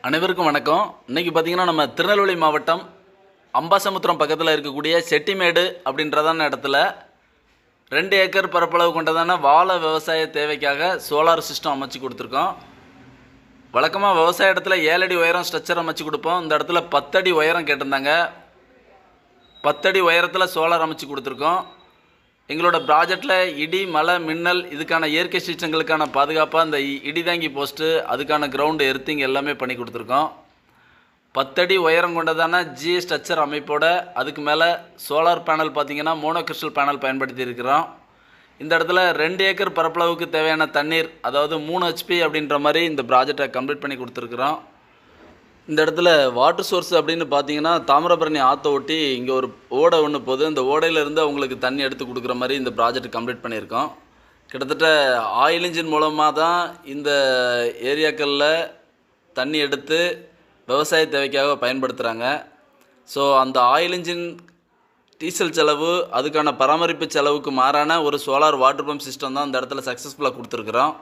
அனைவருக்கும் வணக்கம். இன்றைக்கி பார்த்திங்கன்னா நம்ம திருநெல்வேலி மாவட்டம் அம்பாசமுத்திரம் பக்கத்தில் இருக்கக்கூடிய செட்டிமேடு அப்படின்றதான இடத்துல 2 ஏக்கர் பரப்பளவு கொண்டதான வாழை விவசாய தேவைக்காக சோலார் சிஸ்டம் அமைச்சு கொடுத்துருக்கோம். வழக்கமாக விவசாய இடத்துல 7 அடி உயரம் ஸ்ட்ரக்சர் அமைச்சு கொடுப்போம். இந்த இடத்துல 10 அடி உயரம் கேட்டிருந்தாங்க. 10 அடி உயரத்தில் சோலார் அமைச்சு கொடுத்துருக்கோம். எங்களோட ப்ராஜெக்டில் இடி, மழை, மின்னல் இதுக்கான இயற்கை சீற்றங்களுக்கான பாதுகாப்பாக இந்த இடி தாங்கி போஸ்ட்டு, அதுக்கான கிரவுண்டு எர்த்திங் எல்லாமே பண்ணி கொடுத்துருக்கோம். 10 அடி உயரம் கொண்டதான ஜி ஸ்ட்ரக்சர் அமைப்போட அதுக்கு மேலே சோலார் பேனல் பார்த்திங்கன்னா மோனோ கிறிஸ்டல் பேனல் பயன்படுத்தி இருக்கிறோம். இந்த இடத்துல 2 ஏக்கர் பரப்பளவுக்கு தேவையான தண்ணீர், அதாவது 3 HP அப்படின்ற மாதிரி இந்த ப்ராஜெக்டை கம்ப்ளீட் பண்ணி கொடுத்துருக்குறோம். இந்த இடத்துல வாட்டர் சோர்ஸ் அப்படின்னு பார்த்தீங்கன்னா தாமிரபரணி ஆற்றை ஒட்டி இங்கே ஒரு ஓடை ஒன்று போகுது. இந்த ஓடையிலேருந்து அவங்களுக்கு தண்ணி எடுத்து கொடுக்குற மாதிரி இந்த ப்ராஜெக்ட் கம்ப்ளீட் பண்ணியிருக்கோம். கிட்டத்தட்ட ஆயில் இன்ஜின் மூலமாக தான் இந்த ஏரியாக்களில் தண்ணி எடுத்து விவசாய தேவைக்காக பயன்படுத்துகிறாங்க. ஸோ அந்த ஆயில் இன்ஜின் டீசல் செலவு, அதுக்கான பராமரிப்பு செலவுக்கு மாறான ஒரு சோலார் வாட்டர் பம்ப் சிஸ்டம் தான் இந்த இடத்துல சக்ஸஸ்ஃபுல்லாக கொடுத்துருக்குறோம்.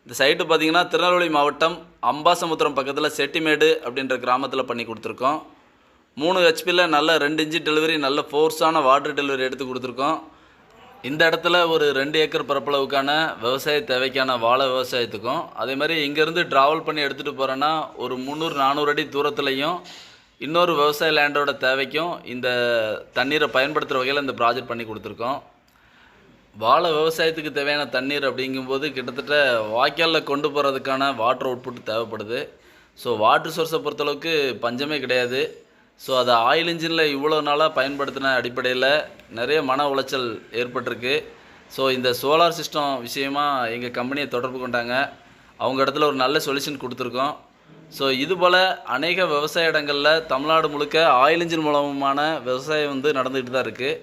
இந்த சைட்டு பார்த்திங்கன்னா திருநெல்வேலி மாவட்டம் அம்பாசமுத்திரம் பக்கத்தில் செட்டிமேடு அப்படின்ற கிராமத்தில் பண்ணி கொடுத்துருக்கோம். 3 HPயில் நல்ல 2 இன்ச்சு டெலிவரி, நல்ல ஃபோர்ஸான வாட்டர் டெலிவரி எடுத்து கொடுத்துருக்கோம். இந்த இடத்துல ஒரு 2 ஏக்கர் பரப்பளவுக்கான விவசாய தேவைக்கான வாழை விவசாயத்துக்கும், அதே மாதிரி இங்கேருந்து ட்ராவல் பண்ணி எடுத்துகிட்டு போகிறோன்னா ஒரு 300-400 அடி தூரத்துலையும் இன்னொரு விவசாய லேண்டோட தேவைக்கும் இந்த தண்ணீரை பயன்படுத்துகிற வகையில் இந்த ப்ராஜெக்ட் பண்ணி கொடுத்துருக்கோம். வாழை விவசாயத்துக்கு தேவையான தண்ணீர் அப்படிங்கும்போது கிட்டத்தட்ட வாய்க்காலில் கொண்டு போகிறதுக்கான வாட்டர் அவுட்புட் தேவைப்படுது. ஸோ வாட்டர் சோர்ஸை பொறுத்தளவுக்கு பஞ்சமே கிடையாது. ஸோ அதை ஆயில் இன்ஜினில் இவ்வளோ நாளாக பயன்படுத்தின அடிப்படையில் நிறைய மன உளைச்சல் ஏற்பட்டிருக்கு. ஸோ இந்த சோலார் சிஸ்டம் விஷயமாக எங்கள் கம்பெனியை தொடர்பு கொண்டாங்க. அவங்க இடத்துல ஒரு நல்ல சொல்யூஷன் கொடுத்துருக்கோம். ஸோ இதுபோல் அநேக விவசாய இடங்களில் தமிழ்நாடு முழுக்க ஆயில் இன்ஜின் மூலமான விவசாயம் நடந்துக்கிட்டு தான் இருக்குது.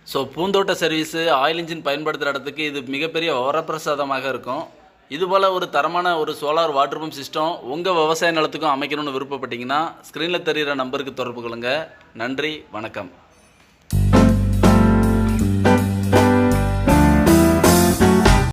ஸோ பூந்தோட்ட சர்வீஸு, ஆயில் இன்ஜின் பயன்படுத்துகிற இடத்துக்கு இது மிகப்பெரிய வரப்பிரசாதமாக இருக்கும். இதுபோல் ஒரு தரமான ஒரு சோலார் வாட்டர் பம்ப் சிஸ்டம் உங்கள் விவசாய நிலத்துக்கும் அமைக்கணும்னு விருப்பப்பட்டீங்கன்னா ஸ்க்ரீனில் தெரிகிற நம்பருக்கு தொடர்பு கொள்ளுங்கள். நன்றி, வணக்கம்.